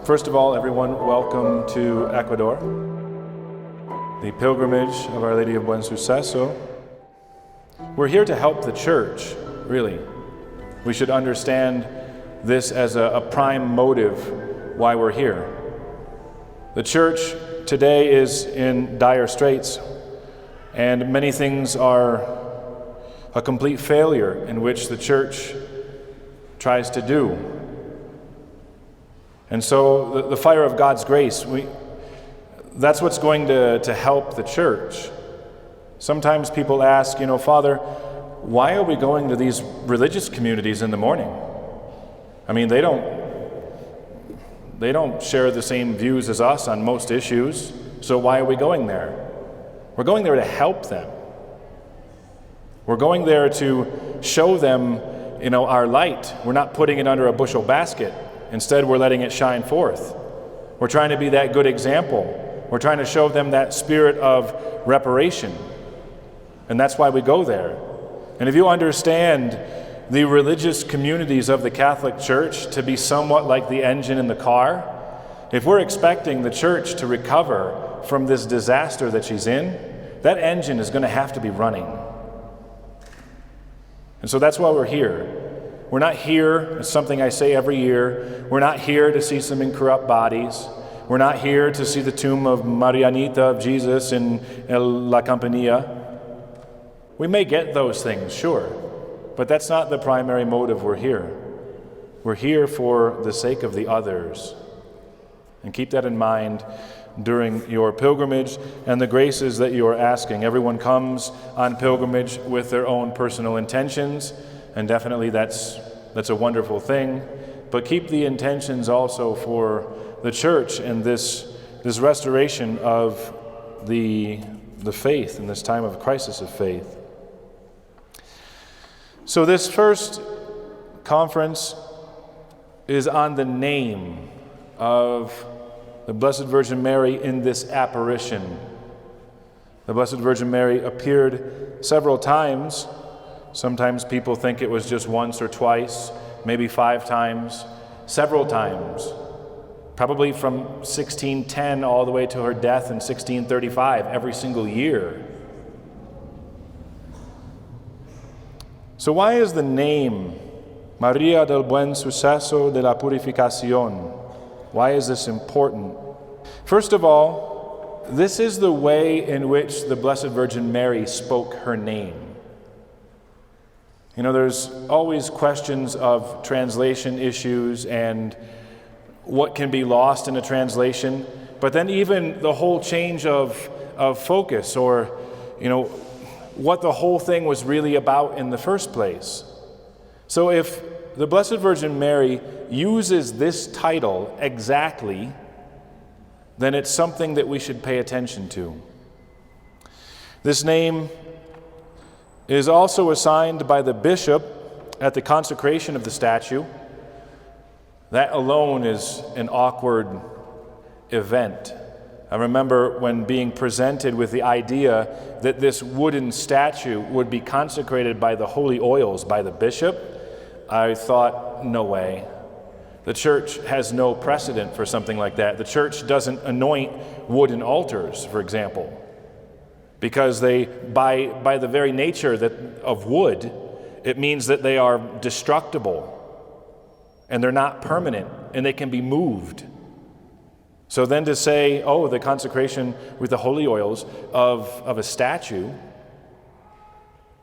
First of all, everyone, welcome to Ecuador, the pilgrimage of Our Lady of Buen Suceso. We're here to help the church, really. We should understand this as a prime motive why we're here. The church today is in dire straits, and many things are a complete failure in which the church tries to do. And so the fire of God's grace, that's what's going to help the church. Sometimes people ask, Father, why are we going to these religious communities in the morning? I mean, they don't share the same views as us on most issues, so why are we going there? We're going there to help them. We're going there to show them, our light. We're not putting it under a bushel basket. Instead, we're letting it shine forth. We're trying to be that good example. We're trying to show them that spirit of reparation. And that's why we go there. And if you understand the religious communities of the Catholic Church to be somewhat like the engine in the car, if we're expecting the church to recover from this disaster that she's in, that engine is going to have to be running. And so that's why we're here. We're not here, it's something I say every year, we're not here to see some incorrupt bodies. We're not here to see the tomb of Marianita, of Jesus in La Campanilla. We may get those things, sure, but that's not the primary motive we're here. We're here for the sake of the others. And keep that in mind during your pilgrimage and the graces that you are asking. Everyone comes on pilgrimage with their own personal intentions, and definitely that's a wonderful thing. But keep the intentions also for the church and this restoration of the faith in this time of crisis of faith. So this first conference is on the name of the Blessed Virgin Mary in this apparition. The Blessed Virgin Mary appeared several times. Sometimes people think it was just once or twice, maybe 5 times, several times, probably from 1610 all the way to her death in 1635, every single year. So why is the name Maria del Buen Suceso de la Purification? Why is this important? First of all, this is the way in which the Blessed Virgin Mary spoke her name. There's always questions of translation issues and what can be lost in a translation, but then even the whole change of focus or, what the whole thing was really about in the first place. So if the Blessed Virgin Mary uses this title exactly, then it's something that we should pay attention to. This name is also assigned by the bishop at the consecration of the statue. That alone is an awkward event. I remember when being presented with the idea that this wooden statue would be consecrated by the holy oils by the bishop, I thought, no way. The church has no precedent for something like that. The church doesn't anoint wooden altars, for example, because they, by the very nature of wood, it means that they are destructible and they're not permanent and they can be moved. So then to say, the consecration with the holy oils of a statue,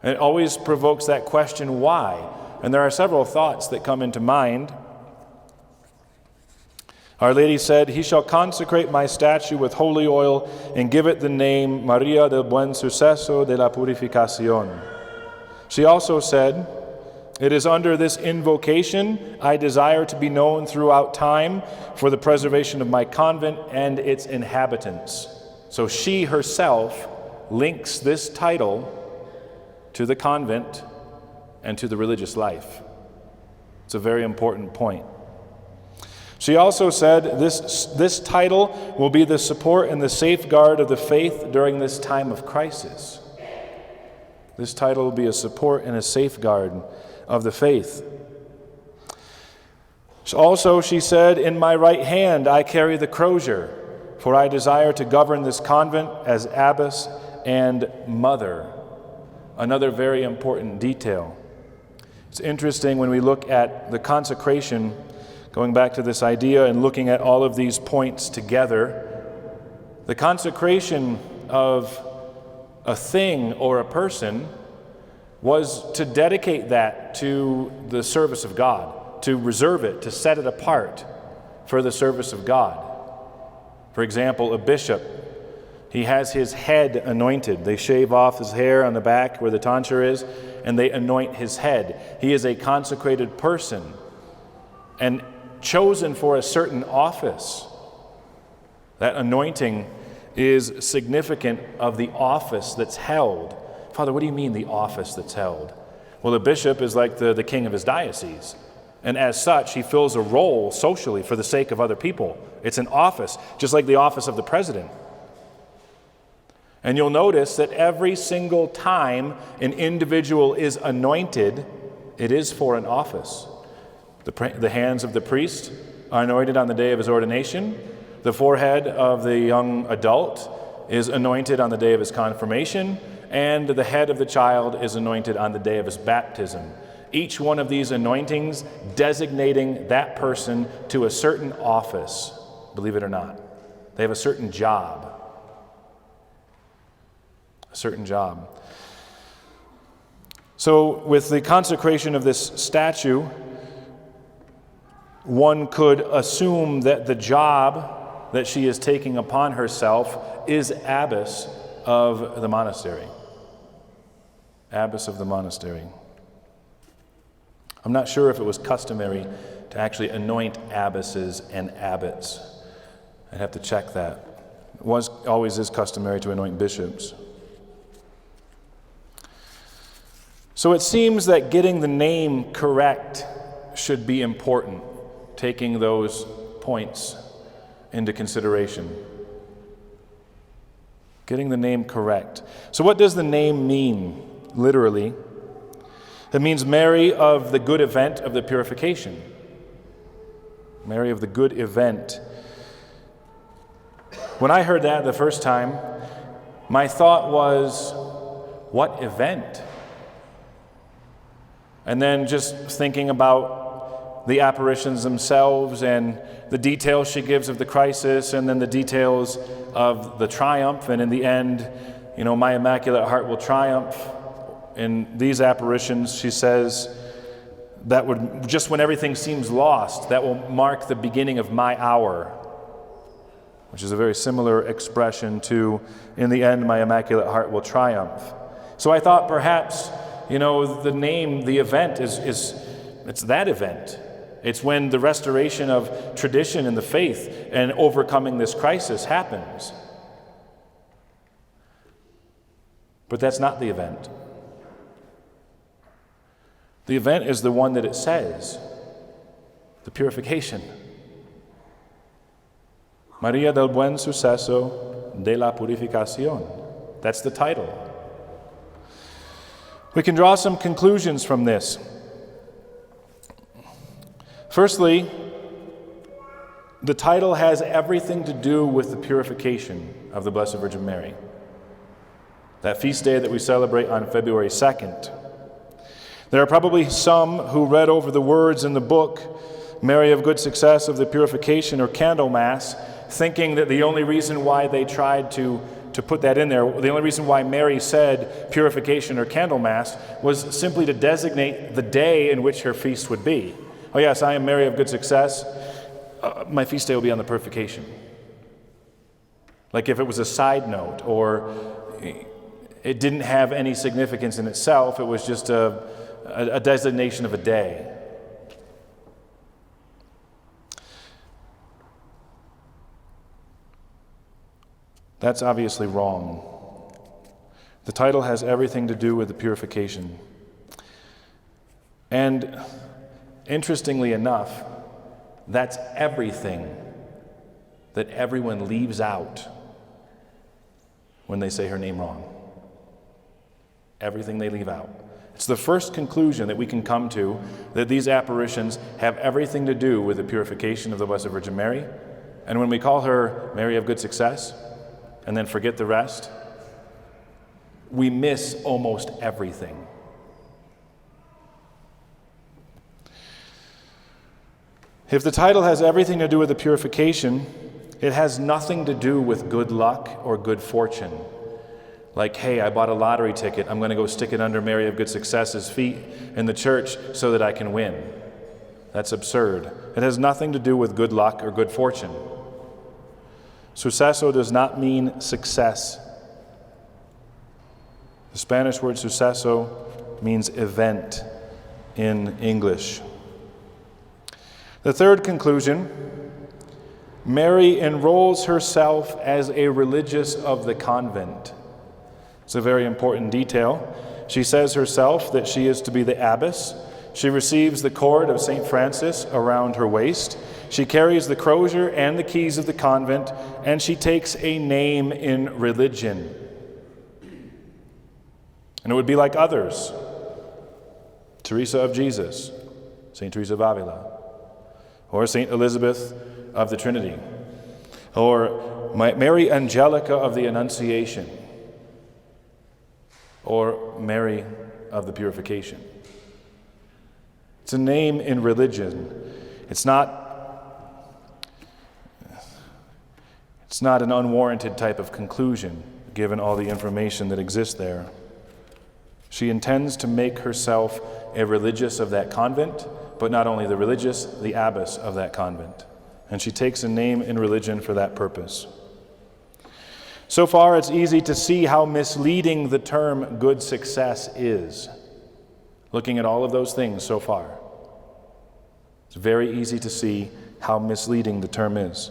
it always provokes that question, why? And there are several thoughts that come into mind. Our Lady said, "He shall consecrate my statue with holy oil and give it the name Maria del Buen Suceso de la Purification." She also said, It is under this invocation I desire to be known throughout time for the preservation of my convent and its inhabitants. So she herself links this title to the convent and to the religious life. It's a very important point. She also said this title will be the support and the safeguard of the faith during this time of crisis. This title will be a support and a safeguard of the faith. Also, she said, in my right hand I carry the crozier, for I desire to govern this convent as abbess and mother. Another very important detail. It's interesting when we look at the consecration, going back to this idea and looking at all of these points together, the consecration of a thing or a person was to dedicate that to the service of God, to reserve it, to set it apart for the service of God. For example, a bishop, he has his head anointed. They shave off his hair on the back where the tonsure is, and they anoint his head. He is a consecrated person and chosen for a certain office. That anointing is significant of the office that's held. Father, what do you mean the office that's held? Well, the bishop is like the king of his diocese. And as such, he fills a role socially for the sake of other people. It's an office, just like the office of the president. And you'll notice that every single time an individual is anointed, it is for an office. The hands of the priest are anointed on the day of his ordination. The forehead of the young adult is anointed on the day of his confirmation. And the head of the child is anointed on the day of his baptism. Each one of these anointings designating that person to a certain office, believe it or not. They have a certain job. A certain job. So with the consecration of this statue, one could assume that the job that she is taking upon herself is abbess of the monastery. Abbess of the monastery. I'm not sure if it was customary to actually anoint abbesses and abbots. I'd have to check that. It always is customary to anoint bishops. So it seems that getting the name correct should be important, taking those points into consideration. Getting the name correct. So what does the name mean, literally? It means Mary of the good event of the purification. Mary of the good event. When I heard that the first time, my thought was, what event? And then just thinking about the apparitions themselves and the details she gives of the crisis and then the details of the triumph. And in the end, my Immaculate Heart will triumph. In these apparitions, she says, that would, just when everything seems lost, that will mark the beginning of my hour, which is a very similar expression to, in the end, my Immaculate Heart will triumph. So I thought perhaps, the name, the event it's that event. It's when the restoration of tradition in the faith and overcoming this crisis happens. But that's not the event. The event is the one that it says, the purification. Maria del Buen Suceso de la Purificación. That's the title. We can draw some conclusions from this. Firstly, the title has everything to do with the purification of the Blessed Virgin Mary. That feast day that we celebrate on February 2nd. There are probably some who read over the words in the book, Mary of Good Success of the Purification or Candlemas, thinking that the only reason why they tried to put that in there, the only reason why Mary said purification or Candlemas was simply to designate the day in which her feast would be. Oh yes, I am Mary of Good Success. My feast day will be on the purification. Like if it was a side note or it didn't have any significance in itself, it was just a a designation of a day. That's obviously wrong. The title has everything to do with the purification. And interestingly enough, that's everything that everyone leaves out when they say her name wrong. Everything they leave out. It's the first conclusion that we can come to, that these apparitions have everything to do with the purification of the Blessed Virgin Mary. And when we call her Mary of Good Success, and then forget the rest, we miss almost everything. If the title has everything to do with the purification, it has nothing to do with good luck or good fortune. Like, hey, I bought a lottery ticket, I'm going to go stick it under Mary of Good Success's feet in the church so that I can win. That's absurd. It has nothing to do with good luck or good fortune. Suceso does not mean success. The Spanish word suceso means event in English. The third conclusion, Mary enrolls herself as a religious of the convent. It's a very important detail. She says herself that she is to be the abbess. She receives the cord of St. Francis around her waist. She carries the crozier and the keys of the convent, and she takes a name in religion. And it would be like others. Teresa of Jesus, St. Teresa of Avila, or St. Elizabeth of the Trinity, or Mary Angelica of the Annunciation, or Mary of the Purification. It's a name in religion. It's not an unwarranted type of conclusion, given all the information that exists there. She intends to make herself a religious of that convent, but not only the religious, the abbess of that convent. And she takes a name in religion for that purpose. So far, it's easy to see how misleading the term good success is. Looking at all of those things so far, it's very easy to see how misleading the term is.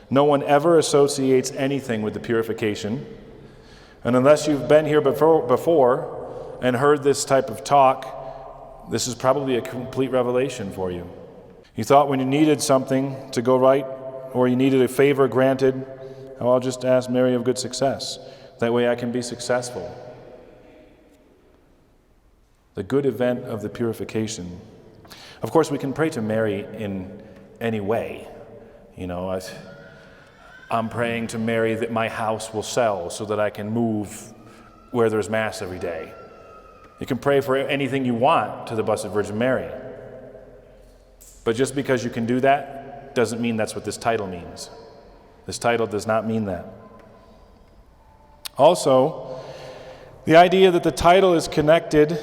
No one ever associates anything with the purification. And unless you've been here before and heard this type of talk, this is probably a complete revelation for you. You thought when you needed something to go right, or you needed a favor granted, oh, I'll just ask Mary of Good Success. That way I can be successful. The good event of the purification. Of course, we can pray to Mary in any way. You know, I'm praying to Mary that my house will sell so that I can move where there's Mass every day. You can pray for anything you want to the Blessed Virgin Mary. But just because you can do that doesn't mean that's what this title means. This title does not mean that. Also, the idea that the title is connected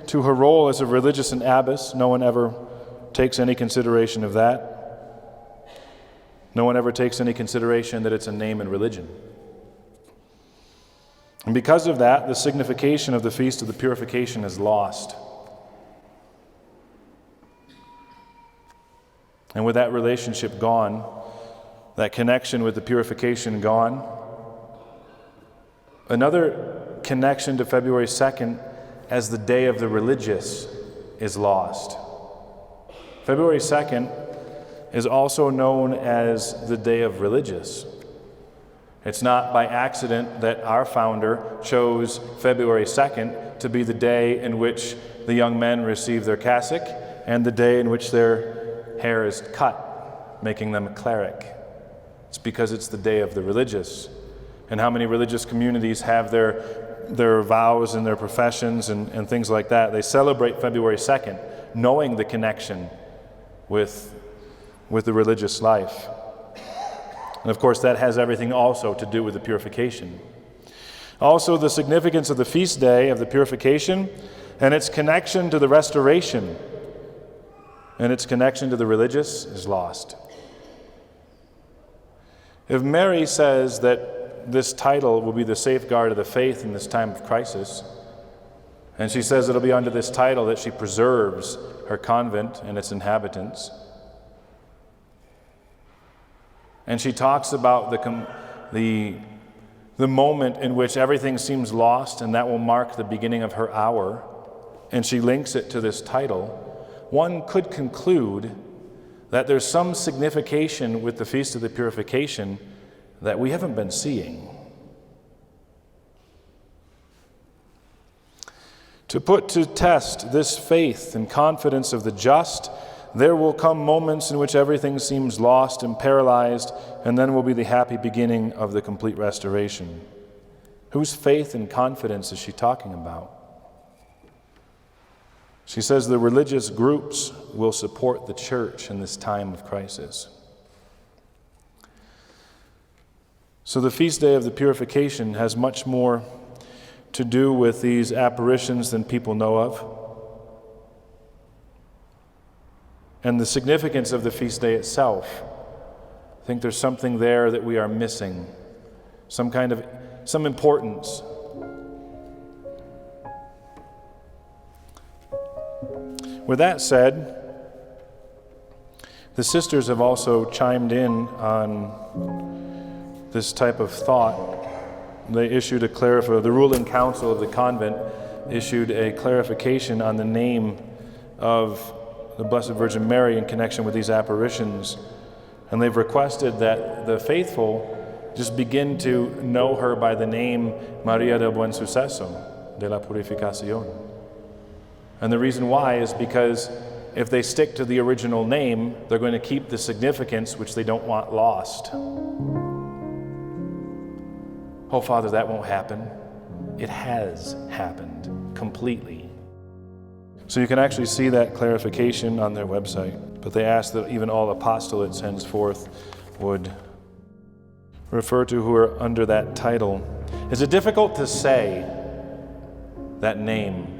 to her role as a religious and abbess, no one ever takes any consideration of that. No one ever takes any consideration that it's a name in religion. And because of that, the signification of the Feast of the Purification is lost. And with that relationship gone, that connection with the purification gone, another connection to February 2nd as the Day of the Religious is lost. February 2nd is also known as the Day of Religious. It's not by accident that our founder chose February 2nd to be the day in which the young men receive their cassock and the day in which their hair is cut, making them a cleric. It's because it's the Day of the Religious. And how many religious communities have their vows and their professions and things like that? They celebrate February 2nd, knowing the connection with the religious life. And of course, that has everything also to do with the purification. Also, the significance of the feast day of the purification and its connection to the restoration and its connection to the religious is lost. If Mary says that this title will be the safeguard of the faith in this time of crisis, And she says it'll be under this title that she preserves her convent and its inhabitants. And she talks about the moment in which everything seems lost, and that will mark the beginning of her hour. And she links it to this title. One could conclude that there's some signification with the Feast of the Purification that we haven't been seeing. To put to test this faith and confidence of the just, there will come moments in which everything seems lost and paralyzed, and then will be the happy beginning of the complete restoration. Whose faith and confidence is she talking about? She says the religious groups will support the church in this time of crisis. So the feast day of the Purification has much more to do with these apparitions than people know of. And the significance of the feast day itself, I think there's something there that we are missing, some importance. With that said, the sisters have also chimed in on this type of thought. They issued the ruling council of the convent issued a clarification on the name of the Blessed Virgin Mary in connection with these apparitions. And they've requested that the faithful just begin to know her by the name Maria del Buen Suceso, de la Purification. And the reason why is because if they stick to the original name, they're going to keep the significance which they don't want lost. Oh, Father, that won't happen. It has happened completely. So you can actually see that clarification on their website. But they ask that even all apostolates henceforth would refer to who are under that title. Is it difficult to say that name?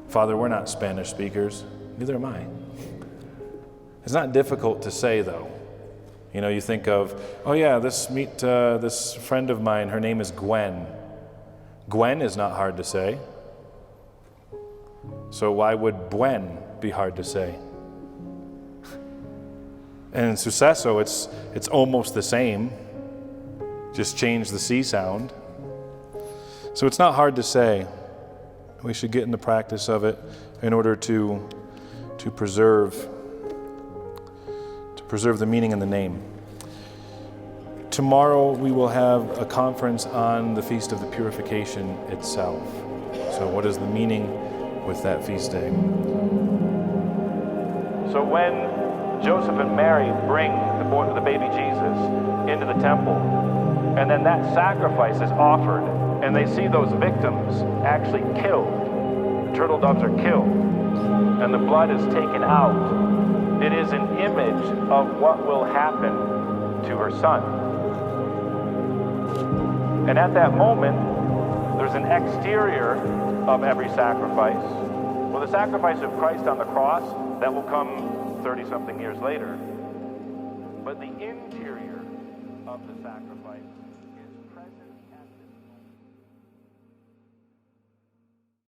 Father, we're not Spanish speakers. Neither am I. It's not difficult to say, though. You know, you think of, oh yeah, this friend of mine, her name is Gwen. Gwen is not hard to say. So why would Buen be hard to say? And in Suceso, it's almost the same. Just change the C sound. So it's not hard to say. We should get in the practice of it in order to preserve the meaning in the name. Tomorrow we will have a conference on the Feast of the Purification itself. So what is the meaning with that feast day? So when Joseph and Mary bring the baby Jesus into the temple, and then that sacrifice is offered, and they see those victims actually killed, the turtle doves are killed, and the blood is taken out, it is an image of what will happen to her son. And at that moment, there's an exterior of every sacrifice. Well, the sacrifice of Christ on the cross, that will come 30-something years later. But the interior of the sacrifice